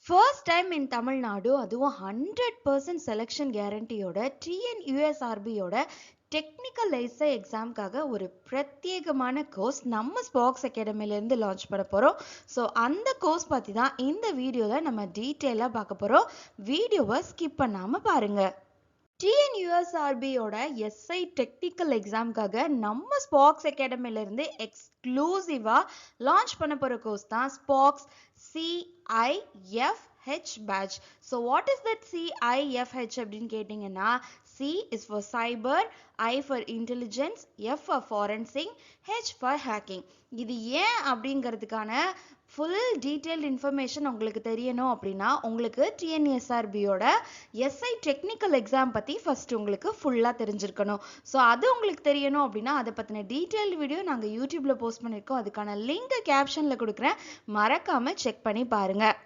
First time in Tamil Nadu அதுவும் 100% selection கேரண்டியோட டிஎன்யூஎஸ்ஆர்பியோட technical லைசர் எக்ஸாம்க்காக ஒரு பிரத்யேகமான கோர்ஸ் நம்ம ஸ்பாக்ஸ் அகாடமிலேருந்து லான்ச் பண்ண போகிறோம். ஸோ அந்த கோர்ஸ் பற்றி தான் இந்த வீடியோவில் நம்ம டீட்டெயிலாக பார்க்க போகிறோம். வீடியோவை ஸ்கிப் பண்ணாமல் பாருங்கள். டிஎன்யூஎஸ்ஆர்பியோட எஸ்ஐ டெக்னிக்கல் எக்ஸாம்க்காக நம்ம ஸ்பாக்ஸ் அகாடமிலேருந்து எக்ஸ்க்ளூசிவாக லான்ச் பண்ண போகிற கோர்ஸ் தான் ஸ்பாக்ஸ் CIFH batch. So what is that CIFH அப்படின்னு கேட்டிங்கன்னா, C is for cyber, I for intelligence, F for forensic, H for hacking. இது ஏன் அப்படிங்கிறதுக்கான ஃபுல் டீட்டெயில்டு இன்ஃபர்மேஷன் உங்களுக்கு தெரியணும் அப்படின்னா உங்களுக்கு டிஎன்எஸ்ஆர்பியோட எஸ்ஐ டெக்னிக்கல் எக்ஸாம் பற்றி ஃபஸ்ட்டு உங்களுக்கு ஃபுல்லாக தெரிஞ்சிருக்கணும். ஸோ அது உங்களுக்கு தெரியணும் அப்படின்னா அதை பற்றின டீட்டெயில்டு வீடியோ நாங்கள் யூடியூப்பில் போஸ்ட் பண்ணியிருக்கோம். அதுக்கான லிங்க் கேப்ஷனில் கொடுக்குறேன், மறக்காமல் செக் பண்ணி பாருங்கள்.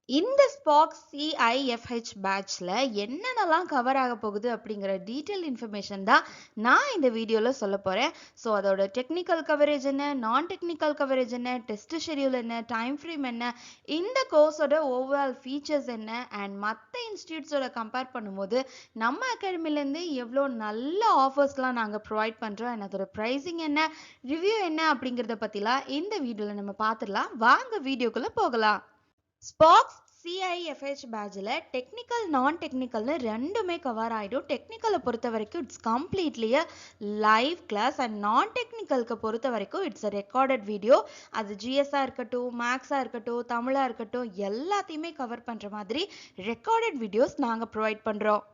இந்த ஸ்பாக்ஸ் CIFH பேட்ச்ல என்னென்னலாம் கவர் ஆக போகுது அப்படிங்கிற டீட்டெயில் இன்ஃபர்மேஷன் தான் நான் இந்த வீடியோவில் சொல்ல போகிறேன். ஸோ அதோட டெக்னிக்கல் கவரேஜ் என்ன, நான் டெக்னிக்கல் கவரேஜ் என்ன, டெஸ்ட் ஷெடியூல் என்ன, டைம் ஃப்ரேம் என்ன, இந்த கோர்ஸோட ஓவரால் ஃபீச்சர்ஸ் என்ன, அண்ட் மற்ற இன்ஸ்டியூட்ஸோட கம்பேர் பண்ணும்போது நம்ம அகாடமிலேருந்து எவ்வளோ நல்ல ஆஃபர்ஸ்லாம் நாங்கள் ப்ரொவைட் பண்ணுறோம், அண்ட் அதோட ப்ரைஸிங் என்ன, ரிவ்யூ என்ன அப்படிங்கிறத பற்றிலாம் இந்த வீடியோவில் நம்ம பார்த்துடலாம். வாங்க வீடியோக்குள்ளே போகலாம். ஸ்பாக்ஸ் CIFH பேட்சில் டெக்னிக்கல் நான் டெக்னிக்கல்னு ரெண்டுமே கவர் ஆகிடும். டெக்னிக்கலை பொறுத்த வரைக்கும் it's completely live class, and non டெக்னிக்கலுக்கு பொறுத்த வரைக்கும் இட்ஸ் அ ரெக்கார்டட் வீடியோ. அது ஜிஎஸ்ஸாக இருக்கட்டும், மேக்ஸாக இருக்கட்டும், தமிழாக இருக்கட்டும், எல்லாத்தையுமே கவர் பண்ணுற மாதிரி ரெக்கார்டட் வீடியோஸ் நாங்கள் ப்ரொவைட் பண்ணுறோம்.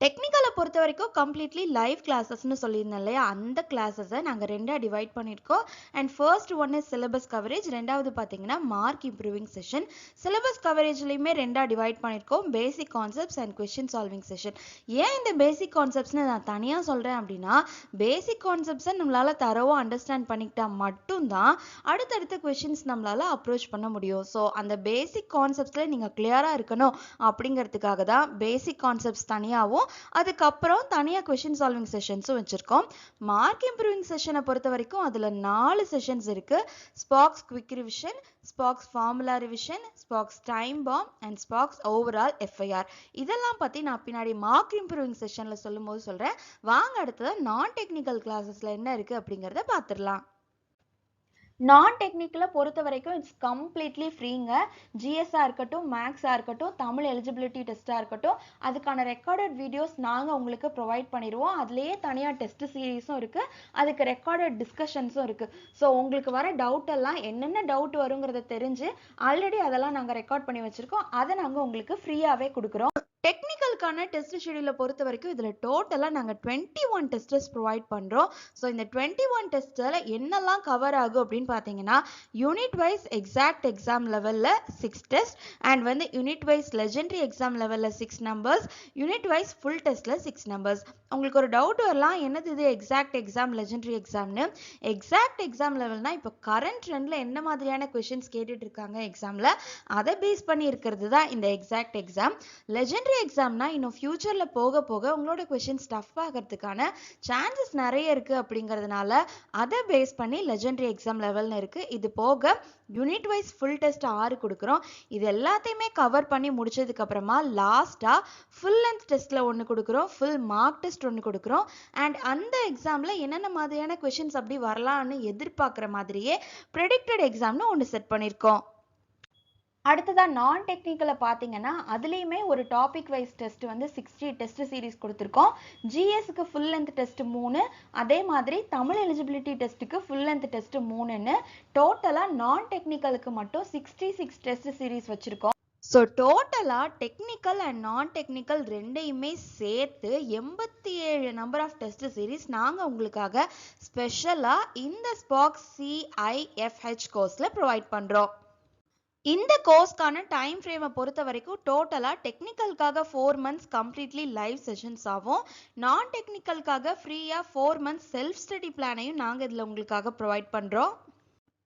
டெக்னிக்கலை பொறுத்த வரைக்கும் கம்ப்ளீட்லி லைவ் கிளாஸஸ்ன்னு சொல்லியிருந்தேன் இல்லையா, அந்த கிளாஸஸை நாங்கள் ரெண்டாக டிவைட் பண்ணியிருக்கோம். And first one is syllabus coverage, ரெண்டாவது பார்த்தீங்கன்னா மார்க் இம்ப்ரூவிங் செஷன். சிலபஸ் கவரேஜ்லையுமே ரெண்டாக டிவைட் பண்ணியிருக்கோம், பேசிக் concepts and question solving session. ஏன் இந்த பேசிக் கான்செப்ட்ஸ்னு நான் தனியாக சொல்கிறேன் அப்படின்னா, பேசிக் கான்செப்ட்ஸை நம்மளால் தரவாக அண்டர்ஸ்டாண்ட் பண்ணிக்கிட்டா மட்டும்தான் அடுத்தடுத்த கொஷின்ஸ் நம்மளால் அப்ரோச் பண்ண முடியும். ஸோ அந்த பேசிக் கான்செப்ட்ஸில் நீங்கள் கிளியராக இருக்கணும் அப்படிங்கிறதுக்காக தான் பேசிக் கான்செப்ட்ஸ் தனியாகவும் அதுக்கப்புறம் தனியாக கொஷின் சால்விங் செஷன்ஸும் வச்சுருக்கோம். மார்க் இம்ப்ரூவிங் செஷனை பொறுத்த வரைக்கும் அதில் 4 செஷன்ஸ் இருக்குது. Spox quick revision, Spox formula revision, Spox time bomb and Spox overall FIR. இதெல்லாம் பற்றி நான் பின்னாடி மார்க் இம்ப்ரூவிங் செஷனில் சொல்லும்போது சொல்கிறேன். வாங்க அடுத்தது நான் டெக்னிக்கல் கிளாஸஸில் என்ன இருக்குது அப்படிங்கிறத பார்த்துடலாம். நான் டெக்னிக்கலை பொறுத்த வரைக்கும் இட்ஸ் கம்ப்ளீட்லி ஃப்ரீங்க. ஜிஎஸ்ஸாக இருக்கட்டும், மேக்ஸாக இருக்கட்டும், தமிழ் எலிஜிபிலிட்டி டெஸ்ட்டாக இருக்கட்டும், அதுக்கான ரெக்கார்டட் வீடியோஸ் நாங்கள் உங்களுக்கு ப்ரொவைட் பண்ணிடுவோம். அதுலேயே தனியாக டெஸ்ட் சீரீஸும் இருக்குது, அதுக்கு ரெக்கார்டட் டிஸ்கஷன்ஸும் இருக்குது. ஸோ உங்களுக்கு வர டவுட் எல்லாம் என்னென்ன டவுட் வருங்கிறத தெரிஞ்சு ஆல்ரெடி அதெல்லாம் நாங்கள் ரெக்கார்ட் பண்ணி வச்சுருக்கோம். அதை நாங்கள் உங்களுக்கு ஃப்ரீயாகவே கொடுக்குறோம். டெக்னிக்கலுக்கான டெஸ்ட் ஷெடியூலை பொறுத்த வரைக்கும் இதில் டோட்டலாக நாங்கள் 21 டெஸ்டர்ஸ் ப்ரொவைட் பண்ணுறோம். ஸோ இந்த 21 டெஸ்ட்டில் என்னெல்லாம் கவர் ஆகும் அப்படின்னு பார்த்தீங்கன்னா, யூனிட் வைஸ் எக்ஸாக்ட் எக்ஸாம் லெவலில் 6 test, and unit wise legendary exam லெவலில் 6 நம்பர்ஸ், யூனிட் வைஸ் ஃபுல் டெஸ்ட்டில் 6 நம்பர்ஸ். உங்களுக்கு ஒரு டவுட் வரலாம், என்னது இது எக்ஸாக்ட் எக்ஸாம் லெஜெண்டரி எக்ஸாம்னு. எக்ஸாக்ட் எக்ஸாம் லெவல்னா இப்போ கரண்ட் ட்ரெண்டில் என்ன மாதிரியான கொஷின்ஸ் கேட்டுட்டு இருக்காங்க எக்ஸாமில், அதை பேஸ் பண்ணி இருக்கிறது தான் இந்த எக்ஸாக்ட் எக்ஸாம். லெஜெண்டரி எக்ஸாம்னா இன்னும் ஃபியூச்சரில் போக போக உங்களோட கொஷின்ஸ் டஃப் ஆகிறதுக்கான சான்சஸ் நிறைய இருக்குது. அப்படிங்கிறதுனால அதை பேஸ் பண்ணி லெஜெண்டரி எக்ஸாம் லெவல்னு இருக்குது. இது போக யூனிட் வைஸ் ஃபுல் டெஸ்ட் 6 கொடுக்குறோம். இது எல்லாத்தையுமே கவர் பண்ணி முடிச்சதுக்கப்புறமா லாஸ்ட்டாக ஃபுல் லென்த் டெஸ்ட்டில் ஒன்று கொடுக்குறோம், ஃபுல் மார்க் டெஸ்ட் ஒன்று கொடுக்குறோம். அண்ட் அந்த எக்ஸாமில் என்னென்ன மாதிரியான கொஷின்ஸ் அப்படி வரலான்னு எதிர்பார்க்குற மாதிரியே ப்ரெடிக்டட் எக்ஸாம்னு ஒன்று செட் பண்ணியிருக்கோம். அடுத்ததாக நான் டெக்னிக்கலை பார்த்தீங்கன்னா அதுலேயுமே ஒரு topic wise test 60 test series கொடுத்துருக்கோம். ஜிஎஸ்க்கு ஃபுல் லென்த் டெஸ்ட் 3, அதே மாதிரி தமிழ் எலிஜிபிலிட்டி டெஸ்ட்டுக்கு ஃபுல் லென்த் டெஸ்ட் 3ன்னு டோட்டலாக நான் டெக்னிக்கலுக்கு மட்டும் 66 டெஸ்ட் சீரீஸ் வச்சுருக்கோம். ஸோ டோட்டலாக டெக்னிக்கல் அண்ட் நான் டெக்னிக்கல் ரெண்டையுமே சேர்த்து 87 நம்பர் ஆஃப் டெஸ்ட் சீரீஸ் நாங்கள் உங்களுக்காக ஸ்பெஷலாக இந்த ஸ்பாக்ஸ் CIFH கோர்ஸில் ப்ரொவைட் பண்ணுறோம். இந்த கோர்ஸ்க்கான டைம் ஃப்ரேமை பொறுத்த வரைக்கும் டோட்டலாக டெக்னிக்கலுக்காக 4 months கம்ப்ளீட்லி லைவ் செஷன்ஸ் ஆகும். நான் டெக்னிக்கலுக்காக ஃப்ரீயாக 4 months செல்ஃப் ஸ்டடி பிளானையும் நாங்கள் இதில் உங்களுக்காக ப்ரொவைட் பண்ணுறோம்.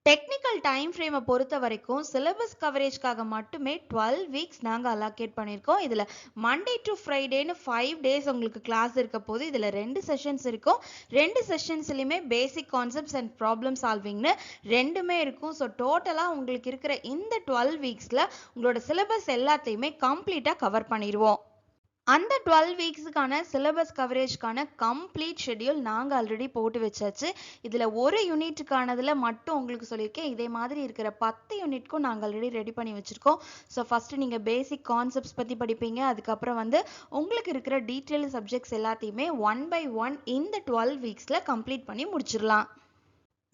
டெக்னிக்கல் டைம் ஃப்ரேமை பொறுத்த வரைக்கும் சிலபஸ் கவரேஜ்க்காக மட்டுமே 12 வீக்ஸ் நாங்கள் அலோகேட் பண்ணியிருக்கோம். இதில் மண்டே டு ஃப்ரைடேன்னு 5 டேஸ் உங்களுக்கு கிளாஸ் இருக்க போது இதில் 2 செஷன்ஸ் இருக்கும். 2 செஷன்ஸ்லையுமே பேசிக் கான்செப்ட்ஸ் அண்ட் ப்ராப்ளம் சால்விங்னு ரெண்டுமே இருக்கும். ஸோ டோட்டலாக உங்களுக்கு இருக்கிற இந்த 12 வீக்ஸில் உங்களோட சிலபஸ் எல்லாத்தையுமே கம்ப்ளீட்டாக கவர் பண்ணிடுவோம். அந்த 12 வீக்ஸுக்கான சிலபஸ் கவரேஜ்க்கான கம்ப்ளீட் ஷெட்யூல் நாங்கள் ஆல்ரெடி போட்டு வச்சாச்சு. இதில் ஒரு யூனிட்டுக்கானதில் மட்டும் உங்களுக்கு சொல்லியிருக்கேன். இதே மாதிரி இருக்கிற 10 யூனிட்க்கும் நாங்கள் ஆல்ரெடி ரெடி பண்ணி வச்சுருக்கோம். ஸோ ஃபஸ்ட்டு நீங்கள் பேசிக் கான்செப்ட்ஸ் பற்றி படிப்பீங்க. அதுக்கப்புறம் உங்களுக்கு இருக்கிற டீட்டெயில் சப்ஜெக்ட்ஸ் எல்லாத்தையுமே 1 by 1 இந்த 12 வீக்ஸில் கம்ப்ளீட் பண்ணி முடிச்சிடலாம்.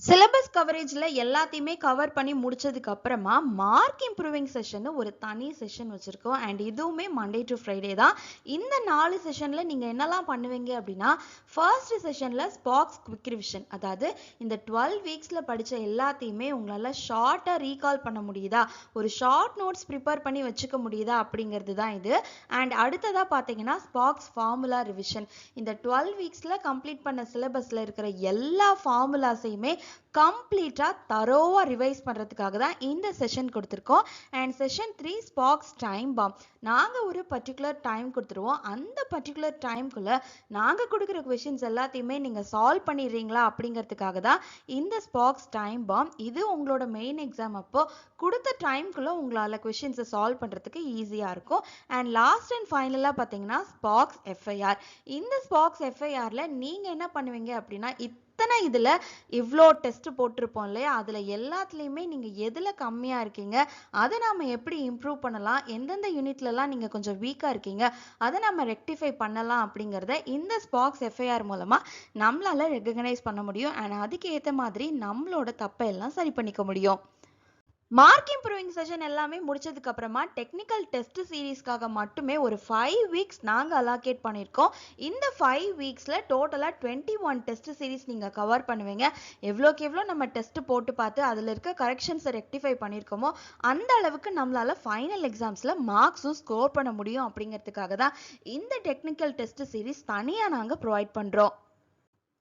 சிலபஸ் கவரேஜில் எல்லாத்தையுமே கவர் பண்ணி முடிச்சதுக்கு அப்புறமா மார்க் இம்ப்ரூவிங் செஷன் ஒரு தனி செஷன் வச்சுருக்கோம். அண்ட் இதுவுமே மண்டே டு ஃப்ரைடே தான். இந்த 4 செஷனில் நீங்கள் என்னெல்லாம் பண்ணுவீங்க அப்படின்னா, ஃபர்ஸ்ட் செஷனில் ஸ்பாக்ஸ் குவிக் ரிவிஷன், அதாவது இந்த 12 வீக்ஸில் படித்த எல்லாத்தையுமே உங்களால் ஷார்ட்டாக ரீகால் பண்ண முடியுதா, ஒரு ஷார்ட் நோட்ஸ் ப்ரிப்பேர் பண்ணி வச்சுக்க முடியுதா அப்படிங்கிறது தான் இது. அண்ட் அடுத்ததாக பார்த்தீங்கன்னா ஸ்பாக்ஸ் ஃபார்முலா ரிவிஷன். இந்த 12 வீக்ஸில் கம்ப்ளீட் பண்ண சிலபஸில் இருக்கிற எல்லா ஃபார்முலாஸையுமே கம்ப்ளீட்டாக தரோவாக ரிவைஸ் பண்ணுறதுக்காக தான் இந்த செஷன் கொடுத்துருக்கோம். And session 3 Spox time bomb. நாங்கள் ஒரு பர்டிகுலர் டைம் கொடுத்துருவோம். அந்த பர்டிகுலர் டைம்குள்ளே நாங்கள் கொடுக்குற கொஷின்ஸ் எல்லாத்தையுமே நீங்கள் சால்வ் பண்ணிடுறீங்களா அப்படிங்கிறதுக்காக தான் இந்த ஸ்பாக்ஸ் டைம் பாம். இது உங்களோட மெயின் எக்ஸாம் அப்போ கொடுத்த டைம்குள்ளே உங்களால் கொஷின்ஸை சால்வ் பண்ணுறதுக்கு ஈஸியாக இருக்கும். அண்ட் லாஸ்ட் அண்ட் ஃபைனலாக பார்த்தீங்கன்னா ஸ்பாக்ஸ் எஃப்ஐஆர். இந்த ஸ்பாக்ஸ் எஃப்ஐஆரில் நீங்கள் என்ன பண்ணுவீங்க அப்படின்னா, இத்தனை இதில் இவ்வளோ டெஸ்ட் போட்டிருப்போம் இல்லையா, அதில் எல்லாத்துலேயுமே நீங்கள் எதில் கம்மியாக இருக்கீங்க, அதை நாம் எப்படி இம்ப்ரூவ் பண்ணலாம், எந்தெந்த யூனிட்லலாம் நீங்கள் கொஞ்சம் வீக்காக இருக்கீங்க, அதை நம்ம ரெக்டிஃபை பண்ணலாம் அப்படிங்கிறத இந்த ஸ்பாக்ஸ் எஃப்ஐஆர் மூலமாக நம்மளால் ரெகக்னைஸ் பண்ண முடியும். அண்ட் அதுக்கு ஏற்ற மாதிரி நம்மளோட தப்பை எல்லாம் சரி பண்ணிக்க முடியும். மார்க் இம்ப்ரூவிங் செஷன் எல்லாமே முடிச்சதுக்கு அப்புறமா டெக்னிக்கல் டெஸ்ட் சீரீஸ்க்காக மட்டுமே ஒரு 5 வீக்ஸ் நாங்கள் அலோகேட் பண்ணியிருக்கோம். இந்த 5 வீக்ஸில் டோட்டலாக 21 டெஸ்ட் சீரீஸ் நீங்கள் கவர் பண்ணுவீங்க. எவ்வளோக்கு எவ்வளோ நம்ம டெஸ்ட் போட்டு பார்த்து அதில் இருக்க கரெக்ஷன்ஸை ரெக்டிஃபை பண்ணியிருக்கோமோ அந்த அளவுக்கு நம்மளால் ஃபைனல் எக்ஸாம்ஸில் மார்க்ஸும் ஸ்கோர் பண்ண முடியும். அப்படிங்கிறதுக்காக தான் இந்த டெக்னிக்கல் டெஸ்ட் சீரீஸ் தனியாக நாங்கள் ப்ரொவைட் பண்ணுறோம்.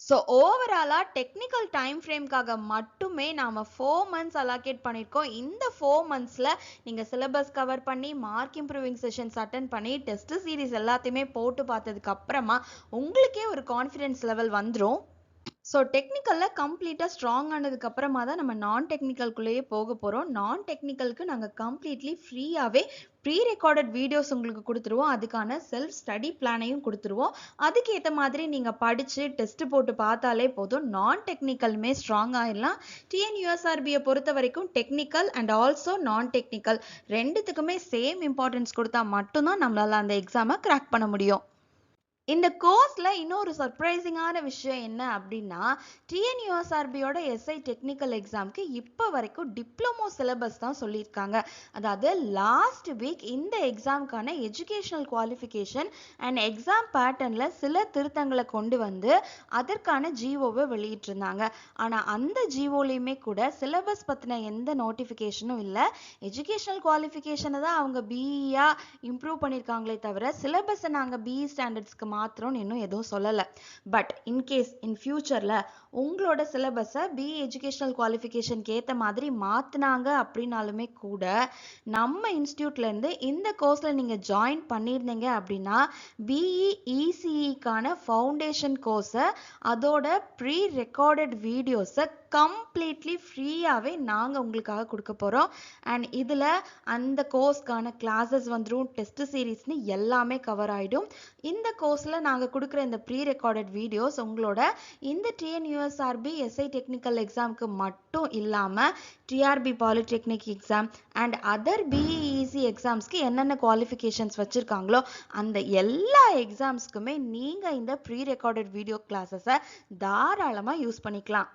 ஸோ ஓவராலாக டெக்னிக்கல் டைம் ஃப்ரேம்காக மட்டுமே நாம் 4 மந்த்ஸ் அலோகேட் பண்ணியிருக்கோம். இந்த 4 மந்த்ஸில் நீங்கள் சிலபஸ் கவர் பண்ணி மார்க் இம்ப்ரூவிங் செஷன்ஸ் அட்டன் பண்ணி டெஸ்ட் சீரீஸ் எல்லாத்தையுமே போட்டு பார்த்ததுக்கு அப்புறமா உங்களுக்கே ஒரு கான்ஃபிடென்ஸ் லெவல் வந்துடும். ஸோ டெக்னிக்கலில் கம்ப்ளீட்டாக ஸ்ட்ராங் ஆனதுக்கு அப்புறமா தான் நம்ம நான் டெக்னிக்கல்குள்ளேயே போக போகிறோம். நான் டெக்னிக்கலுக்கு நாங்கள் கம்ப்ளீட்லி ஃப்ரீயாகவே ப்ரீ ரெக்கார்டட் வீடியோஸ் உங்களுக்கு கொடுத்துருவோம். அதுக்கான செல்ஃப் ஸ்டடி பிளானையும் கொடுத்துருவோம். அதுக்கேற்ற மாதிரி நீங்கள் படித்து டெஸ்ட் போட்டு பார்த்தாலே போதும், நான் டெக்னிக்கலுமே ஸ்ட்ராங் ஆகிடலாம். டிஎன்யூஎஸ்ஆர்பியை பொறுத்த வரைக்கும் டெக்னிக்கல் அண்ட் ஆல்சோ நான் டெக்னிக்கல் ரெண்டுத்துக்குமே சேம் இம்பார்ட்டன்ஸ் கொடுத்தா மட்டும்தான் நம்மளால் அந்த எக்ஸாமை கிராக் பண்ண முடியும். இந்த கோர்ஸ்ல இன்னொரு சர்ப்ரைசிங்கான விஷயம் என்ன அப்படின்னா, டிஎன்யூஎஸ்ஆர்பியோட எஸ்ஐ டெக்னிக்கல் எக்ஸாம்க்கு இப்போ வரைக்கும் டிப்ளமோ சிலபஸ் தான் சொல்லியிருக்காங்க. அதாவது லாஸ்ட் வீக் இந்த எக்ஸாமுக்கான எஜுகேஷனல் குவாலிஃபிகேஷன் அண்ட் எக்ஸாம் பேட்டர்னில் சில திருத்தங்களை கொண்டு வந்து அதற்கான ஜிஓவை வெளியிட்டிருந்தாங்க. ஆனால் அந்த ஜிஓலையுமே கூட சிலபஸ் பற்றின எந்த நோட்டிஃபிகேஷனும் இல்லை. எஜுகேஷனல் குவாலிஃபிகேஷனை தான் அவங்க பிஇயாக இம்ப்ரூவ் பண்ணியிருக்காங்களே தவிர சிலபஸை நாங்கள் பிஇ ஸ்டாண்டர்ட்ஸ்க்கு மாத்திரம் இன்னும் எதுவும் சொல்லலை. பட் இன்கேஸ் இன் ஃபியூச்சரில் உங்களோட சிலபஸை பிஇ எஜுகேஷனல் குவாலிஃபிகேஷனுக்கு ஏற்ற மாதிரி மாற்றினாங்க அப்படின்னாலுமே கூட நம்ம இன்ஸ்டியூட்லேருந்து இந்த கோர்ஸில் நீங்கள் ஜாயின் பண்ணியிருந்தீங்க அப்படின்னா பிஇ இசிஇக்கான ஃபவுண்டேஷன் கோர்ஸை அதோட ப்ரீ ரெக்கார்டட் வீடியோஸை கம்ப்ளீட்லி ஃப்ரீயாகவே நாங்கள் உங்களுக்காக கொடுக்க போகிறோம். அண்ட் இதில் அந்த கோர்ஸ்க்கான கிளாஸஸ் வந்துடும், டெஸ்ட் சீரீஸ்னு எல்லாமே கவர் ஆகிடும். இந்த கோர்ஸில் நாங்கள் கொடுக்குற இந்த ப்ரீ ரெக்கார்டட் வீடியோஸ் உங்களோட இந்த டிஎன்யூஎஸ்ஆர்பி எஸ்ஐ டெக்னிக்கல் எக்ஸாமுக்கு மட்டும் இல்லாமல் TRB polytechnic exam and other PEC எக்ஸாம்ஸ்க்கு என்னென்ன குவாலிஃபிகேஷன்ஸ் வச்சுருக்காங்களோ அந்த எல்லா எக்ஸாம்ஸ்க்குமே நீங்கள் இந்த ப்ரீ ரெக்கார்டட் வீடியோ கிளாஸஸை தாராளமாக யூஸ் பண்ணிக்கலாம்.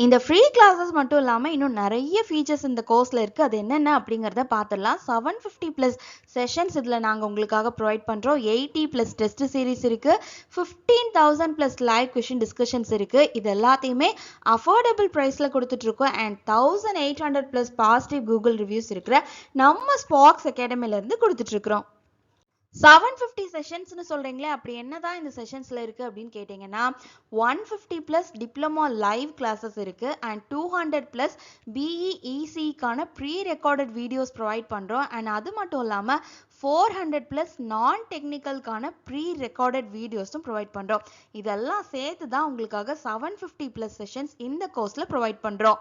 இந்த ஃப்ரீ கிளாஸஸ் மட்டும் இல்லாமல் இன்னும் நிறைய ஃபீச்சர்ஸ் இந்த கோர்ஸில் இருக்குது. அது என்னென்ன அப்படிங்கிறத பார்த்துடலாம். 750+ செஷன்ஸ் இதில் நாங்கள் உங்களுக்காக ப்ரொவைட் பண்ணுறோம். 80+ டெஸ்ட் சீரீஸ் இருக்குது. 15,000+ லைவ் கொஷின் டிஸ்கஷன்ஸ் இருக்குது. இது எல்லாத்தையுமே அஃபோர்டபுள் ப்ரைஸில் கொடுத்துட்ருக்கோம். அண்ட் 1800+ பாசிட்டிவ் கூகுள் ரிவ்யூஸ் இருக்கிற நம்ம ஸ்பாக்ஸ் அகாடமிலேருந்து கொடுத்துட்ருக்குறோம். 750 செஷன்ஸ்னு சொல்றீங்களே, அப்படி என்னதான் இந்த செஷன்ஸ்ல இருக்கு அப்படின்னு கேட்டீங்கன்னா 150 பிளஸ் டிப்ளமோ லைவ் கிளாஸஸ் இருக்கு அண்ட் 200 பிளஸ் பிஇஇசிக்கான ப்ரீ ரெக்கார்டட் வீடியோஸ் ப்ரொவைட் பண்றோம் அண்ட் அது மட்டும் இல்லாம 400 பிளஸ் நான் டெக்னிக்கல்கான ப்ரீ ரெக்கார்டட் வீடியோஸும் ப்ரொவைட் பண்றோம். இதெல்லாம் சேர்த்து தான் உங்களுக்காக 750 பிளஸ் செஷன்ஸ் இந்த கோர்ஸ்ல ப்ரொவைட் பண்றோம்.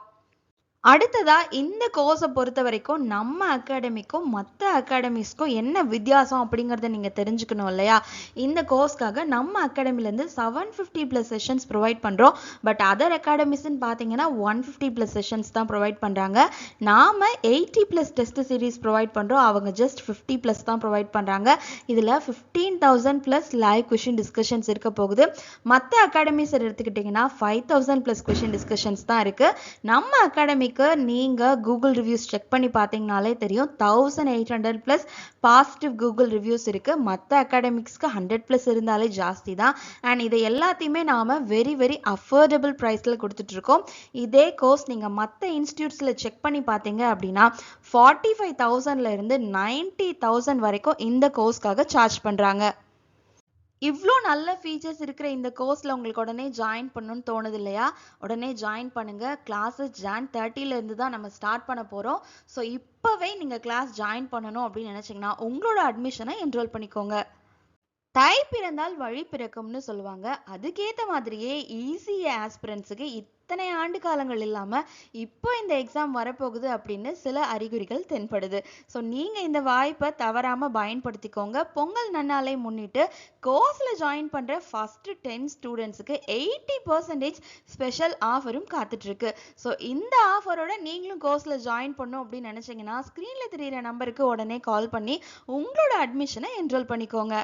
அடுத்ததா இந்த கோர்ஸை பொறுத்த வரைக்கும் நம்ம அகாடமிக்கும் மற்ற அகாடமிஸ்க்கும் என்ன வித்தியாசம் அப்படிங்கிறத நீங்கள் தெரிஞ்சுக்கணும் இல்லையா? இந்த கோர்ஸ்க்காக நம்ம அகாடமிலேருந்து 750 ப்ளஸ் செஷன்ஸ் ப்ரொவைட் பண்ணுறோம். பட் அதர் அகாடமிஸ்ன்னு பார்த்தீங்கன்னா 150 ப்ளஸ் செஷன்ஸ் தான் ப்ரொவைட் பண்ணுறாங்க. நாம் 80 ப்ளஸ் டெஸ்ட் சீரீஸ் ப்ரொவைட் பண்ணுறோம். அவங்க ஜஸ்ட் 50 ப்ளஸ் தான் ப்ரொவைட் பண்ணுறாங்க. இதில் 15,000 ப்ளஸ் லைவ் கொஷின் டிஸ்கஷன்ஸ் இருக்க போகுது. மற்ற அகாடமிஸ் எடுத்துக்கிட்டிங்கன்னா 5,000 ப்ளஸ் கொஷின் டிஸ்கஷன்ஸ் தான் இருக்குது. நம்ம அகாடமி நீங்க கூகுள் ரிவ்யூஸ் செக் பண்ணி பார்த்தீங்கனாலே தெரியும் 1800 பிளஸ் பாசிட்டிவ் கூகுள் ரிவ்யூஸ் இருக்கு. மற்ற அகாடமிக்ஸ்க்கு 100 பிளஸ் இருந்தாலே ஜாஸ்தி தான். அண்ட் இதை எல்லாத்தையுமே நாம வெரி வெரி அஃபோர்டபுள் ப்ரைஸ்ல கொடுத்துட்டு இருக்கோம். இதே கோர்ஸ் நீங்க மற்ற இன்ஸ்டிடியூட்ஸ்ல செக் பண்ணி பார்த்தீங்க அப்படின்னா 45,000ல இருந்து 90,000 வரைக்கும் இந்த கோர்ஸ்க்காக சார்ஜ் பண்றாங்க. இவ்வளோ நல்ல ஃபீச்சர்ஸ் இருக்கிற இந்த கோர்ஸில் உங்களுக்கு உடனே ஜாயின் பண்ணணும்னு தோணுது இல்லையா? உடனே ஜாயின் பண்ணுங்கள். கிளாஸஸ் Jan 30லேருந்து தான் நம்ம ஸ்டார்ட் பண்ண போகிறோம். ஸோ இப்போவே நீங்கள் கிளாஸ் ஜாயின் பண்ணணும் அப்படின்னு நினச்சிங்கன்னா உங்களோட அட்மிஷனை என்ரோல் பண்ணிக்கோங்க. தை பிறந்தால் வழி பிறக்கும்னு சொல்லுவாங்க. அதுக்கேற்ற மாதிரியே ஈஸி ஆஸ்பிரன்ஸுக்கு இத்தனை ஆண்டு காலங்கள் இல்லாமல் இப்போ இந்த எக்ஸாம் வரப்போகுது அப்படின்னு சில அறிகுறிகள் தென்படுது. ஸோ நீங்கள் இந்த வாய்ப்பை தவறாமல் பயன்படுத்திக்கோங்க. பொங்கல் நன்னாளை முன்னிட்டு கோர்ஸில் ஜாயின் பண்ணுற ஃபஸ்ட்டு 10 ஸ்டூடெண்ட்ஸுக்கு 80% ஸ்பெஷல் ஆஃபரும் காத்துட்ருக்கு. ஸோ இந்த ஆஃபரோட நீங்களும் கோர்ஸில் ஜாயின் பண்ணணும் அப்படின்னு நினச்சிங்கன்னா ஸ்க்ரீனில் தெரிகிற நம்பருக்கு உடனே கால் பண்ணி உங்களோட அட்மிஷனை என்ரோல் பண்ணிக்கோங்க.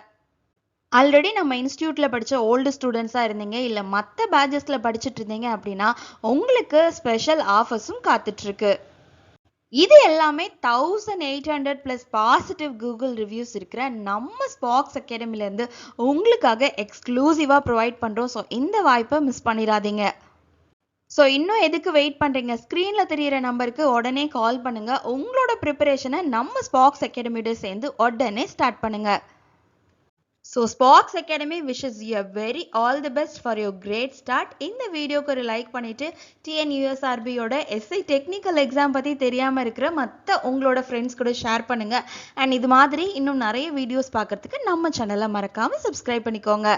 ஆல்ரெடி நம்ம இன்ஸ்டியூட்ல படிச்ச ஓல்டு ஸ்டூடெண்ட்ஸா இருந்தீங்க இல்ல மற்ற பேட்சஸ்ல படிச்சுட்டு இருந்தீங்க அப்படின்னா உங்களுக்கு ஸ்பெஷல் ஆஃபர்ஸும் காத்துட்டு இருக்கு. இது எல்லாமே 1800 பிளஸ் பாசிட்டிவ் கூகுள் ரிவ்யூஸ் இருக்கிற நம்ம ஸ்பாக்ஸ் அகாடமில இருந்து உங்களுக்காக எக்ஸ்க்ளூசிவா ப்ரொவைட் பண்றோம். ஸோ இந்த வாய்ப்பை மிஸ் பண்ணிடாதீங்க. ஸோ இன்னும் எதுக்கு வெயிட் பண்ணுறீங்க? ஸ்க்ரீனில் தெரியிற நம்பருக்கு உடனே கால் பண்ணுங்க. உங்களோட ப்ரிப்பரேஷனை நம்ம ஸ்பாக்ஸ் அகாடமியோட சேர்ந்து உடனே ஸ்டார்ட் பண்ணுங்க. So Sparks Academy wishes you a very all the best for your great start. இந்த வீடியோக்கு ஒரு லைக் பண்ணிட்டு TNUSRB யோட SI டெக்னிக்கல் எக்ஸாம் பத்தி தெரியாம இருக்கிற மற்ற உங்களோட ஃப்ரெண்ட்ஸ் கூட ஷேர் பண்ணுங்க. அண்ட் இது மாதிரி இன்னும் நிறைய வீடியோஸ் பார்க்கறதுக்கு நம்ம சேனலை மறக்காம சப்ஸ்கிரைப் பண்ணிக்கோங்க.